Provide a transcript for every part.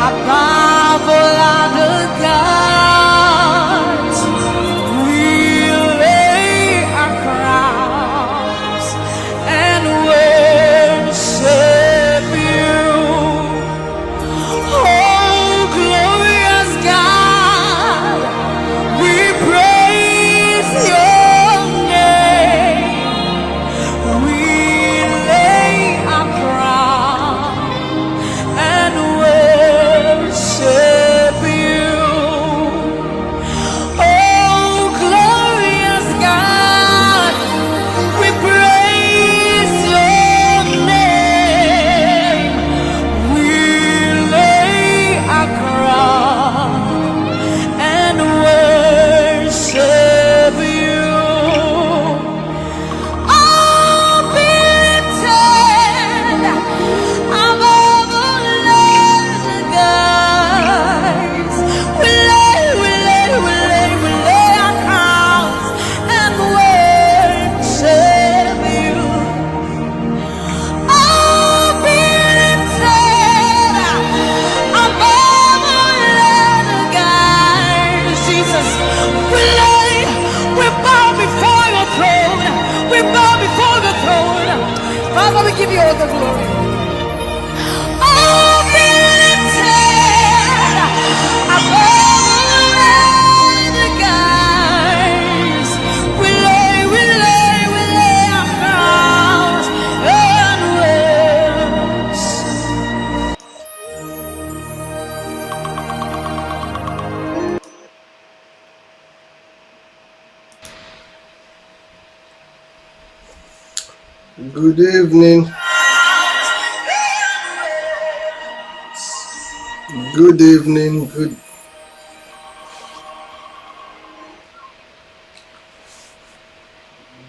above all other gods. We lay our crowns and worship you. Oh, glorious God, we praise your name. We lay our crown and worship you. Oh, glorious God, we praise your name. We lay our crown and worship you. Oh, be lifted above all other gods. We lay our crowns and worship you. Oh, be lifted above all other gods. Jesus, we bow before your throne. We bow before the throne. Father, we give you all the glory. Oh, be lifted above all other gods. We lay our crowns and Good evening. Good evening.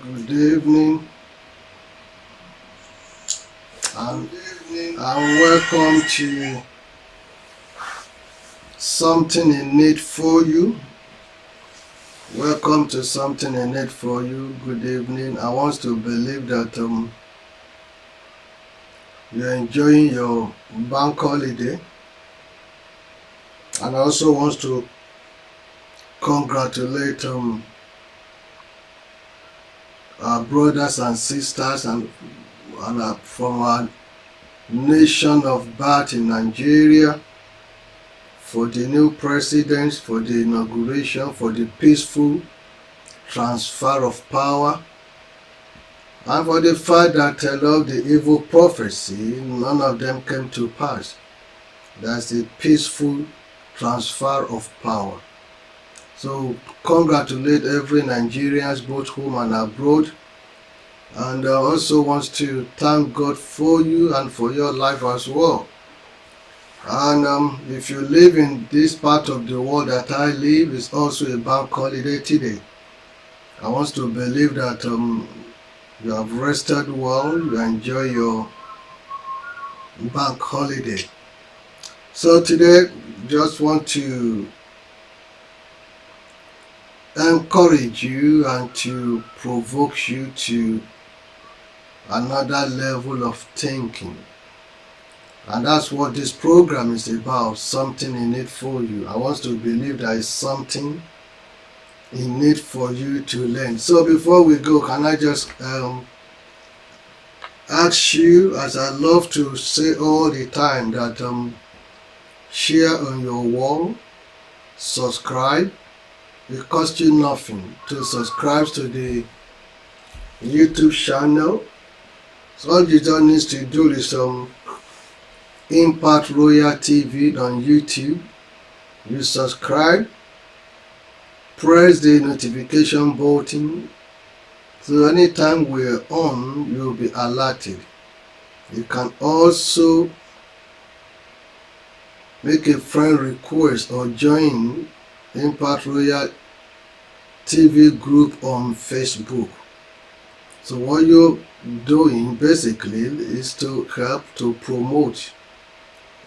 Good evening. And welcome to Something in Need for You. Welcome to Something in Need for You. Good evening. I want to believe that you're enjoying your bank holiday, and I also want to congratulate our brothers and sisters and from our nation of birth in Nigeria for the new president, for the inauguration, for the peaceful transfer of power, and for the fact that a lot of the evil prophecy, none of them came to pass. That's a peaceful transfer of power. So congratulate every Nigerians, both home and abroad. And I also want to thank God for you and for your life as well. And if you live in this part of the world that I live, it's also a bank holiday today. I want to believe that you have rested well, you enjoy your bank holiday. So today, just want to encourage you and to provoke you to another level of thinking. And that's what this program is about, something in it for you. I want to believe there is something in it for you to learn. So before we go, can I just ask you, as I love to say all the time, that share on your wall, subscribe. It costs you nothing to subscribe to the YouTube channel. So all you just need to do is Impact Royal TV on YouTube. You subscribe, press the notification button, so anytime we're on, you'll be alerted. You can also make a friend request or join Impact Royal TV group on Facebook. So what you're doing basically is to help to promote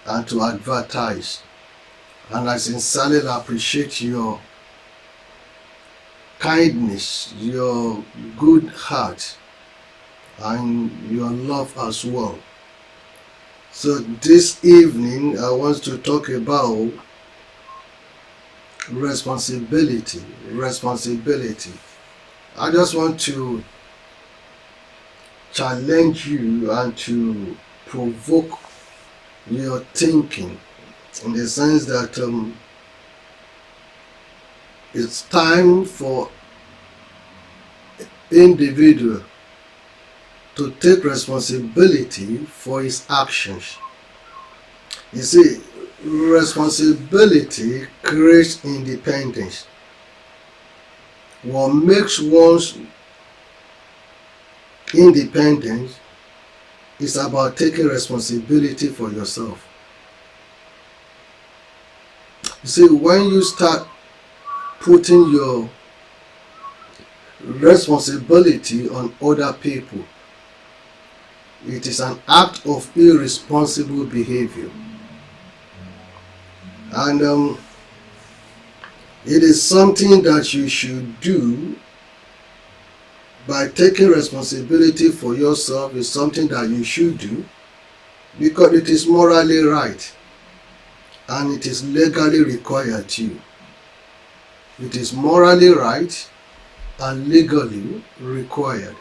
and to advertise. And I sincerely appreciate your kindness, your good heart, and your love as well. So this evening I want to talk about responsibility. I just want to challenge you and to provoke your thinking, in the sense that it's time for individual to take responsibility for his actions. You see, responsibility creates independence. What makes one's independence is about taking responsibility for yourself. You see, when you start putting your responsibility on other people, it is an act of irresponsible behavior. And it is something that you should do. By taking responsibility for yourself is something that you should do because it is morally right and it is legally required to you. It is morally right and legally required.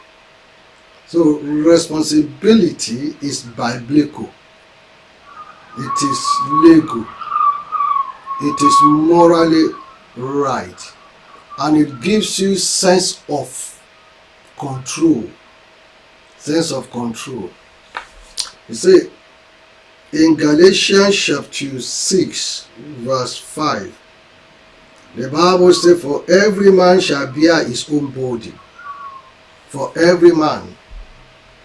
So responsibility is biblical. It is legal. It is morally right. And it gives you sense of control. You see, in Galatians chapter 6 verse 5, the Bible says, for every man shall bear his own burden. For every man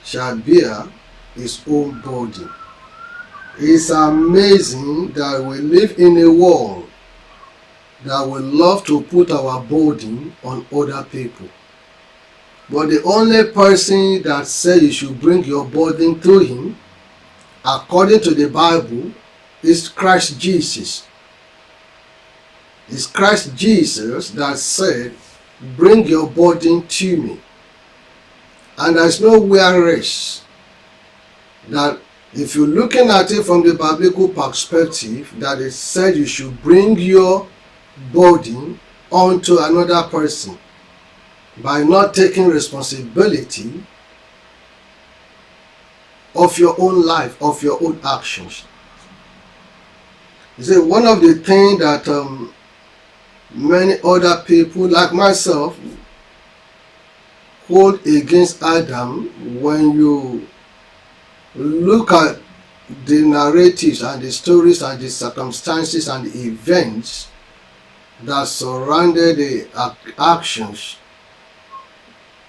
shall bear his own burden. It's amazing that we live in a world that we love to put our burden on other people. But the only person that said you should bring your burden to him, according to the Bible, is Christ Jesus. It's Christ Jesus that said, bring your burden to me. And there's nowhere else that, if you're looking at it from the biblical perspective, that it said you should bring your burden onto another person by not taking responsibility of your own life, of your own actions. You see, one of the things that many other people, like myself, hold against Adam, when you look at the narratives and the stories and the circumstances and the events that surrounded the actions,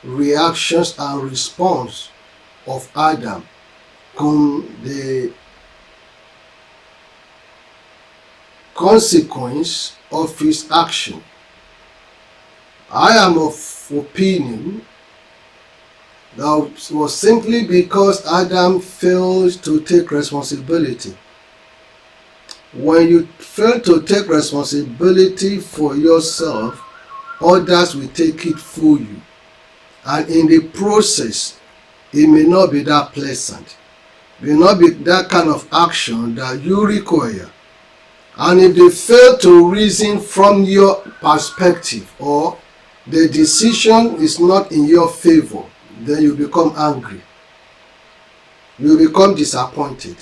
reactions and response of Adam, come the consequence of his action. I am of opinion that was simply because Adam failed to take responsibility. When you fail to take responsibility for yourself, others will take it for you. And in the process, it may not be that pleasant. It may not be that kind of action that you require. And if they fail to reason from your perspective, or the decision is not in your favor, then you become angry. You become disappointed.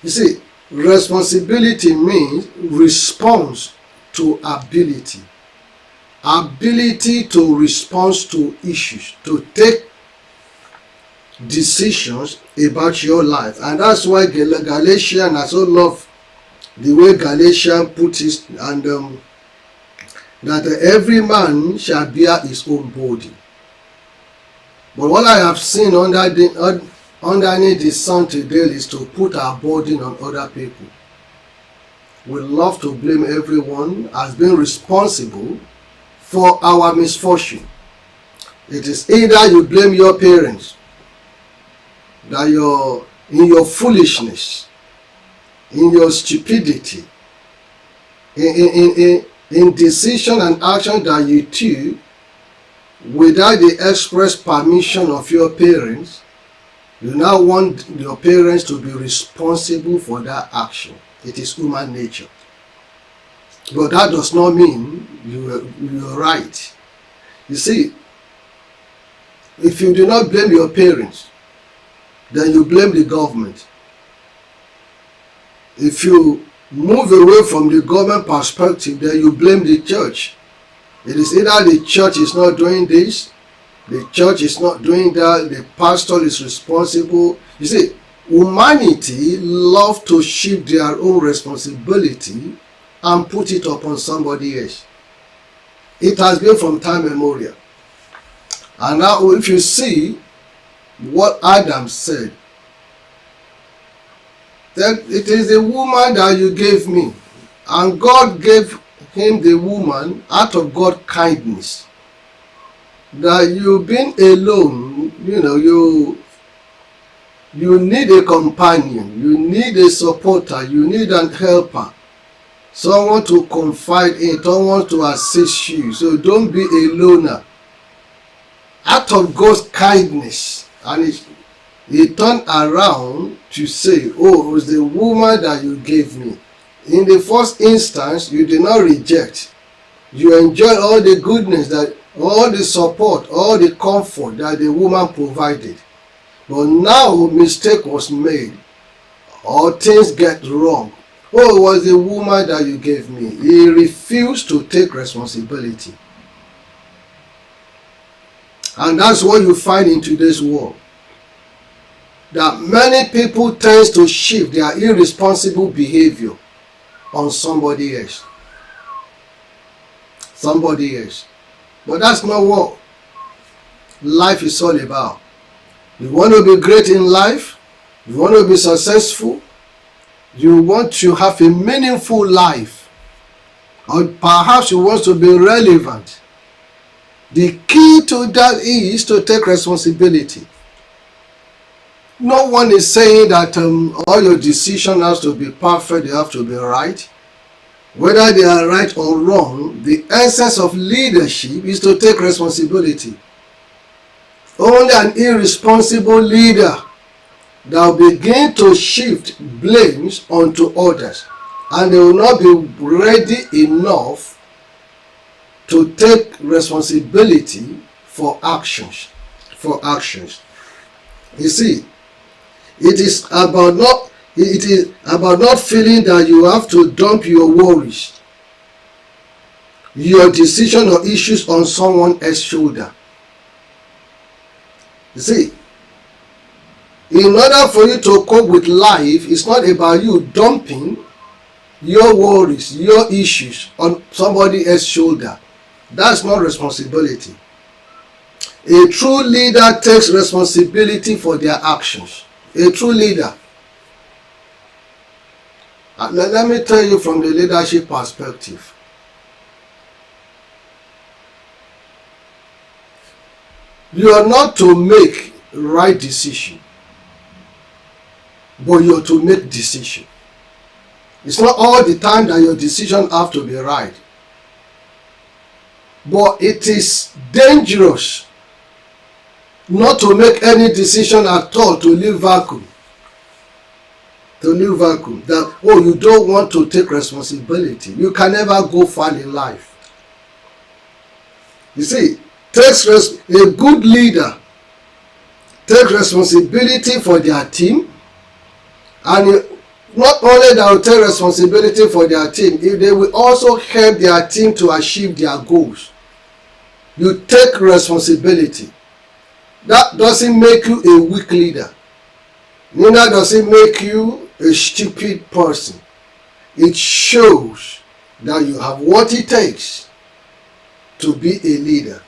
You see, responsibility means response to ability. Ability to respond to issues, to take decisions about your life. And that's why Galatians, I so love the way Galatians puts it, and that every man shall bear his own burden. But what I have seen underneath the sun today is to put our burden on other people. We love to blame everyone as being responsible for our misfortune. It is either you blame your parents, that you're in your foolishness, in your stupidity, in decision and action that you took without the express permission of your parents, You now want your parents to be responsible for that action. It is human nature. But that does not mean you're right. You see, if you do not blame your parents, then you blame the government. If you move away from the government perspective, then you blame the church. It is either the church is not doing this, the church is not doing that, the pastor is responsible. You see, humanity loves to shift their own responsibility and put it upon somebody else. It has been from time immemorial. And now if you see what Adam said, that it is the woman that you gave me, and God gave him the woman out of God's kindness. That you've been alone, you need a companion, you need a supporter, you need an helper, someone to confide in, someone to assist you. So don't be a loner. Out of God's kindness, and he turned around to say, oh, it was the woman that you gave me. In the first instance, you did not reject. You enjoyed all the goodness, all the support, all the comfort that the woman provided. But now mistake was made, or things get wrong. Oh, it was the woman that you gave me. He refused to take responsibility. And that's what you find in today's world. That many people tend to shift their irresponsible behavior on somebody else. Somebody else. But that's not what life is all about. You want to be great in life, you want to be successful, you want to have a meaningful life, or perhaps you want to be relevant. The key to that is to take responsibility. No one is saying that all your decisions have to be perfect, they have to be right. Whether they are right or wrong, the essence of leadership is to take responsibility. Only an irresponsible leader that will begin to shift blames onto others, and they will not be ready enough to take responsibility for actions. You see, it is about not feeling that you have to dump your worries, your decision or issues on someone else's shoulder. You see, in order for you to cope with life, it's not about you dumping your worries, your issues on somebody else's shoulder. That's not responsibility. A true leader takes responsibility for their actions. A true leader. Let me tell you from the leadership perspective. You are not to make right decision, but you are to make decision. It's not all the time that your decision have to be right. But it is dangerous not to make any decision at all, to leave vacuum. That, oh, you don't want to take responsibility. You can never go far in life. You see, a good leader takes responsibility for their team, and not only they will take responsibility for their team, if they will also help their team to achieve their goals. You take responsibility. That doesn't make you a weak leader. Neither does it make you a stupid person. It shows that you have what it takes to be a leader.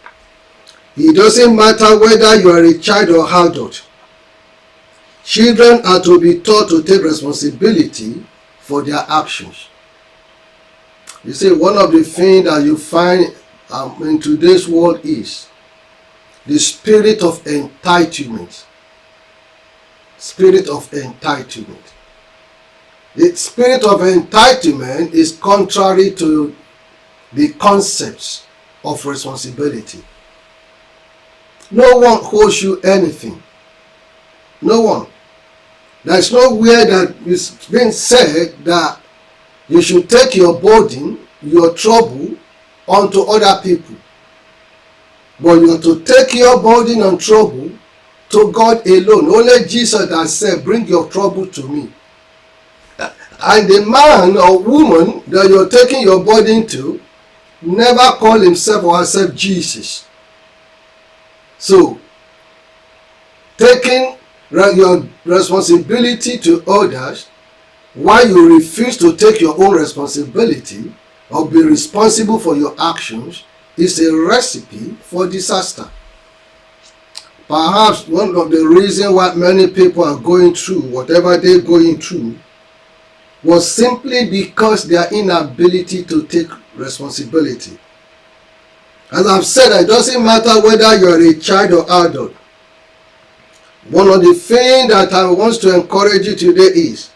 It doesn't matter whether you are a child or adult. Children are to be taught to take responsibility for their actions. You see, one of the things that you find in today's world is the spirit of entitlement. Spirit of entitlement. The spirit of entitlement is contrary to the concepts of responsibility. No one owes you anything. No one. There's nowhere that it's been said that you should take your burden, your trouble, onto other people. But you are to take your burden and trouble to God alone. Only Jesus has said, bring your trouble to me. And the man or woman that you're taking your burden to never call himself or herself Jesus. So, taking your responsibility to others while you refuse to take your own responsibility or be responsible for your actions is a recipe for disaster. Perhaps one of the reasons why many people are going through whatever they're going through was simply because their inability to take responsibility. As I've said, it doesn't matter whether you're a child or adult. One of the things that I want to encourage you today is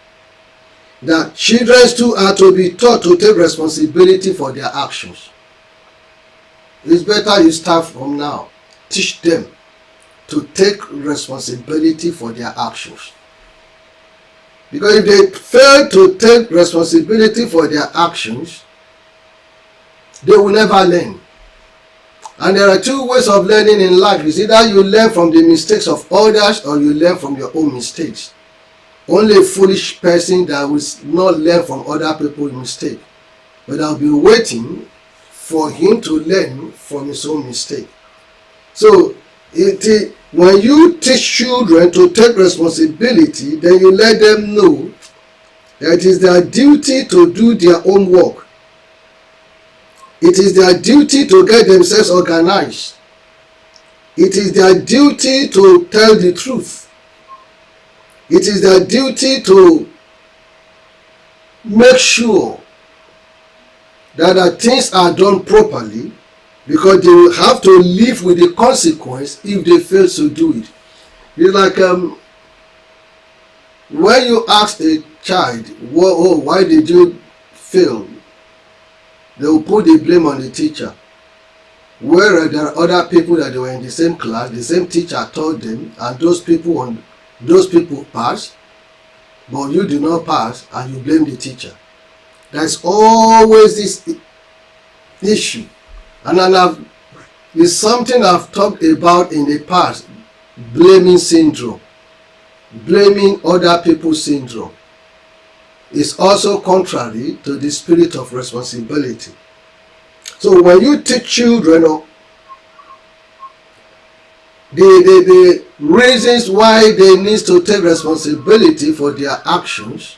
that children too are to be taught to take responsibility for their actions. It's better you start from now. Teach them to take responsibility for their actions. Because if they fail to take responsibility for their actions, they will never learn. And there are two ways of learning in life. It's either you learn from the mistakes of others or you learn from your own mistakes. Only a foolish person that will not learn from other people's mistakes, but I'll be waiting for him to learn from his own mistake. So when you teach children to take responsibility, then you let them know that it is their duty to do their own work. It is their duty to get themselves organized. It is their duty to tell the truth. It is their duty to make sure that things are done properly, because they will have to live with the consequence if they fail to do it. It's like when you ask a child, why did you fail? They will put the blame on the teacher. Where there are other people that they were in the same class, the same teacher taught them, and those people passed, but you did not pass, and you blame the teacher. There's always this issue, and it's something I've talked about in the past. Blaming syndrome, blaming other people's syndrome, is also contrary to the spirit of responsibility. So when you teach children the reasons why they need to take responsibility for their actions,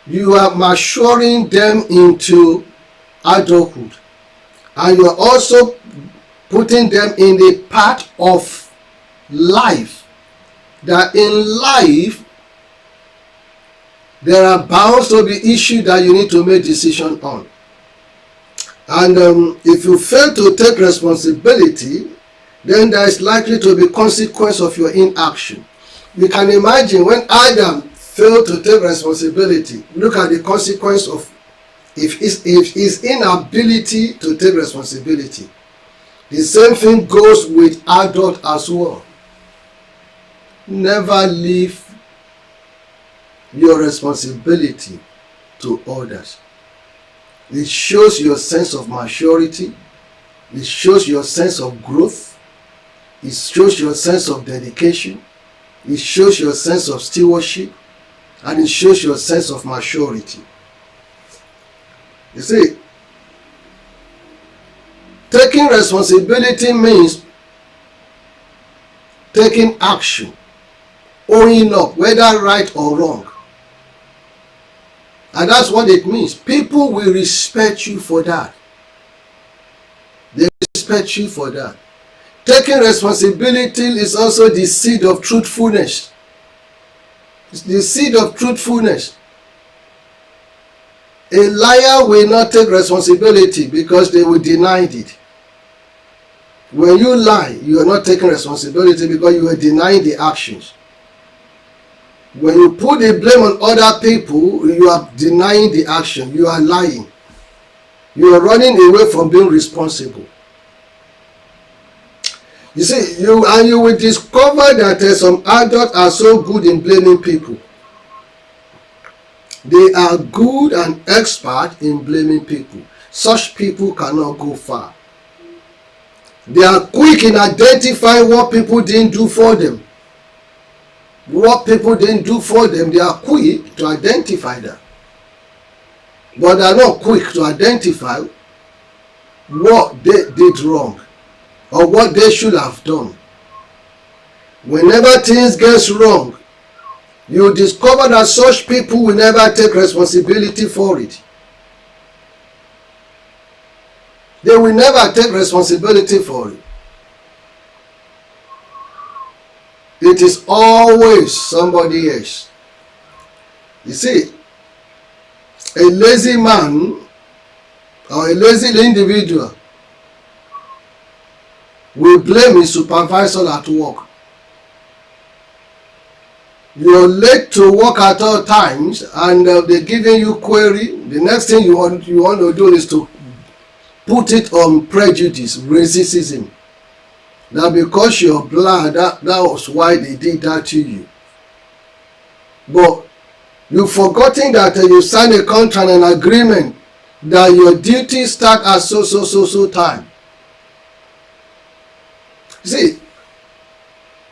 you are maturing them into adulthood, and you are also putting them in the path of life, that in life there are bound to be issues that you need to make decision on. And if you fail to take responsibility, then there is likely to be consequence of your inaction. You can imagine when Adam failed to take responsibility, look at the consequence of if his inability to take responsibility. The same thing goes with adult as well. Never leave your responsibility to others. It shows your sense of maturity. It shows your sense of growth. It shows your sense of dedication. It shows your sense of stewardship. And it shows your sense of maturity. You see, taking responsibility means taking action, owning up, whether right or wrong. And that's what it means. People will respect you for that. They respect you for that. Taking responsibility is also the seed of truthfulness. It's the seed of truthfulness. A liar will not take responsibility because they will deny it. When you lie, you are not taking responsibility because you are denying the actions. When you put the blame on other people, you are denying the action. You are lying. You are running away from being responsible. You see, you will discover that some adults are so good in blaming people. They are good and expert in blaming people. Such people cannot go far. They are quick in identifying what people didn't do for them. What people didn't do for them, they are quick to identify that. But they are not quick to identify what they did wrong or what they should have done. Whenever things get wrong, you discover that such people will never take responsibility for it. They will never take responsibility for it. It is always somebody else. You see, a lazy man or a lazy individual will blame his supervisor at work. You're late to work at all times and they're giving you query. The next thing you want to do is to put it on prejudice, racism. That because you're black, that was why they did that to you. But you've forgotten that you signed a contract and an agreement that your duties start at so time. See,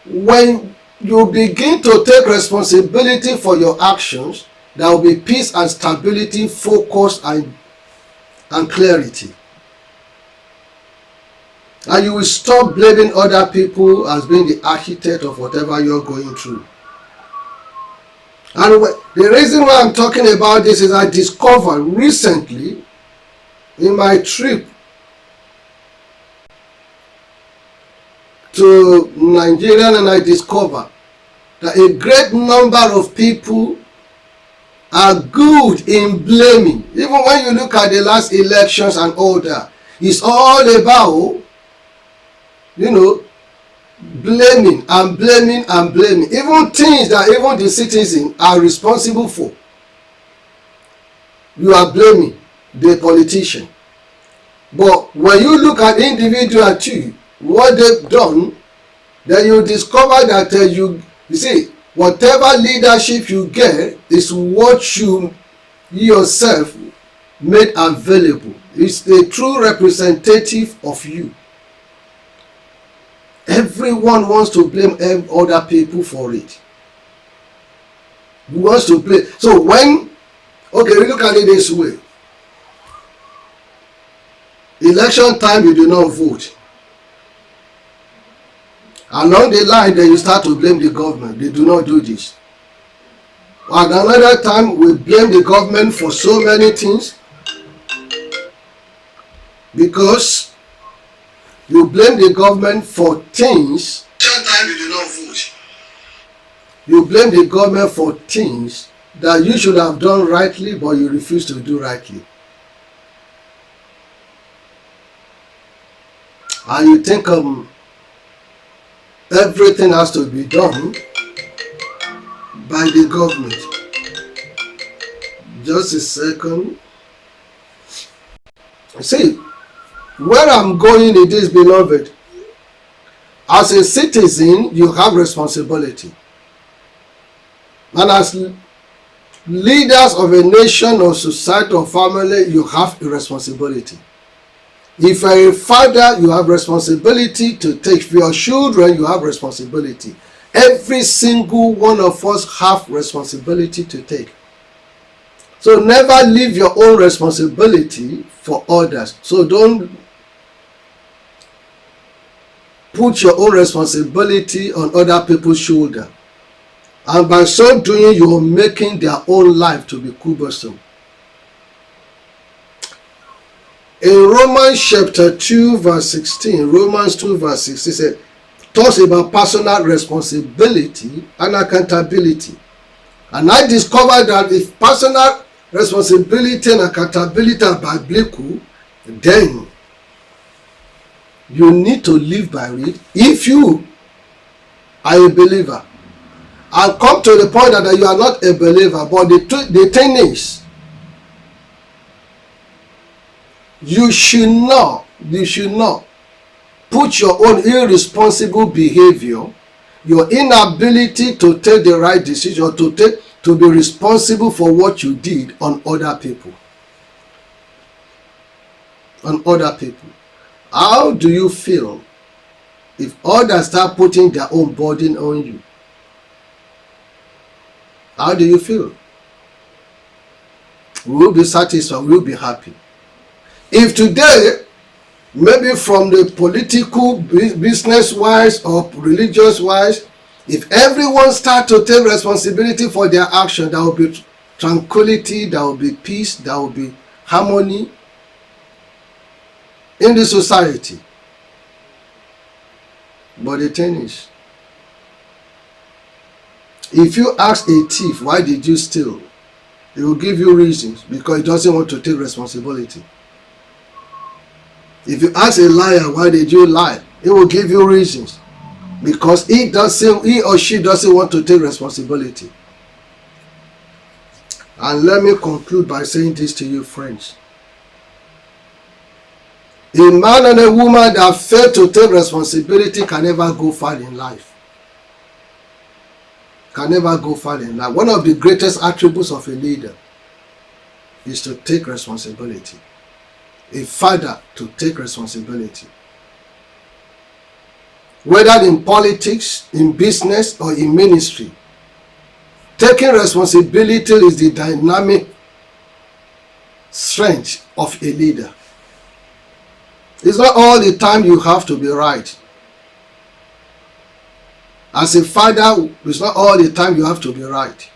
when you begin to take responsibility for your actions, there will be peace and stability, focus and clarity. And you will stop blaming other people as being the architect of whatever you're going through. And the reason why I'm talking about this is I discovered recently in my trip to Nigeria, and I discovered that a great number of people are good in blaming. Even when you look at the last elections and all that, it's all about, blaming and blaming and blaming. Even things that even the citizens are responsible for, you are blaming the politician. But when you look at individual too, what they've done, then you discover that you see, whatever leadership you get is what you yourself made available. It's the true representative of you. Everyone wants to blame other people for it. He wants to blame. So we look at it this way. Election time, you do not vote. Along the line, then you start to blame the government. They do not do this. And another time, we blame the government for so many things. Because you blame the government for things. Sometimes you do not vote. You blame the government for things that you should have done rightly, but you refuse to do rightly. And you think everything has to be done by the government. Just a second. See, where I'm going in this, beloved, as a citizen, you have responsibility. And as leaders of a nation or society or family, you have a responsibility. If you're a father, you have responsibility to take. For your children, you have responsibility. Every single one of us have responsibility to take. So never leave your own responsibility for others. So don't put your own responsibility on other people's shoulder. And by so doing, you are making their own life to be cumbersome. In Romans chapter 2 verse 16, Romans 2 verse 16 said, talks about personal responsibility and accountability. And I discovered that if personal responsibility and accountability are biblical, then you need to live by it if you are a believer. I'll come to the point that you are not a believer, but the thing is, you should not put your own irresponsible behavior, your inability to take the right decision, to be responsible for what you did on other people. On other people. How do you feel if others start putting their own burden on you? How do you feel? We will be satisfied, we will be happy. If today, maybe from the political, business-wise or religious-wise, if everyone start to take responsibility for their action, there will be tranquility, there will be peace, there will be harmony in the society. But the thing is, if you ask a thief, why did you steal? He will give you reasons, because he doesn't want to take responsibility. If you ask a liar, why did you lie? He will give you reasons, because he or she doesn't want to take responsibility. And let me conclude by saying this to you, friends. A man and a woman that fail to take responsibility can never go far in life. Can never go far in life. One of the greatest attributes of a leader is to take responsibility. A father to take responsibility. Whether in politics, in business, or in ministry, taking responsibility is the dynamic strength of a leader. It's not all the time you have to be right. As a father, it's not all the time you have to be right.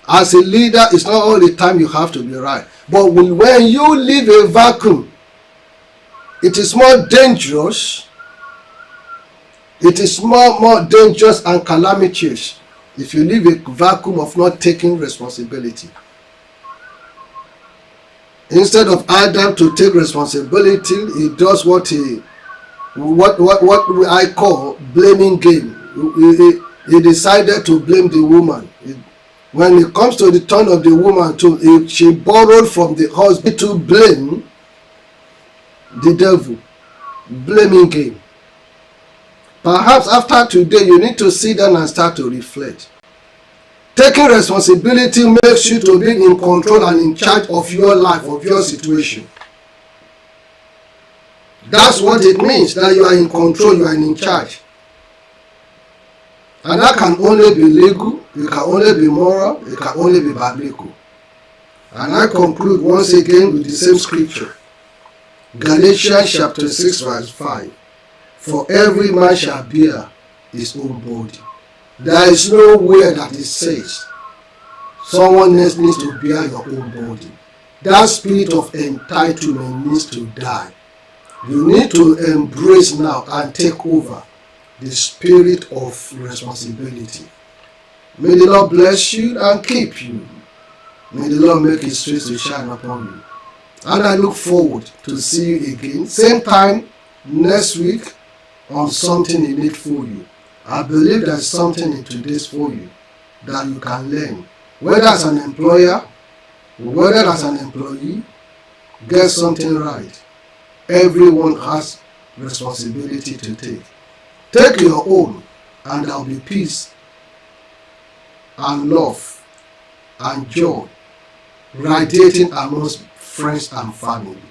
As a leader, it's not all the time you have to be right. But when you leave a vacuum, it is more dangerous. It is more dangerous and calamitous if you leave a vacuum of not taking responsibility. Instead of Adam to take responsibility, he does what I call blaming game. He decided to blame the woman. When it comes to the turn of the woman too, she borrowed from the husband to blame the devil. Blaming game. Perhaps after today, you need to sit down and start to reflect. Taking responsibility makes you to be in control and in charge of your life, of your situation. That's what it means, that you are in control, you are in charge. And that can only be legal, it can only be moral, it can only be biblical. And I conclude once again with the same scripture. Galatians chapter 6 verse 5. For every man shall bear his own body. There is nowhere that it says someone else needs to bear your own body. That spirit of entitlement needs to die. You need to embrace now and take over the spirit of responsibility. May the Lord bless you and keep you. May the Lord make his face to shine upon you. And I look forward to see you again, same time next week, on something in it for you. I believe there's something in today's for you that you can learn. Whether as an employer, whether as an employee, get something right. Everyone has responsibility to take. Take your own, and there will be peace and love and joy radiating amongst friends and family.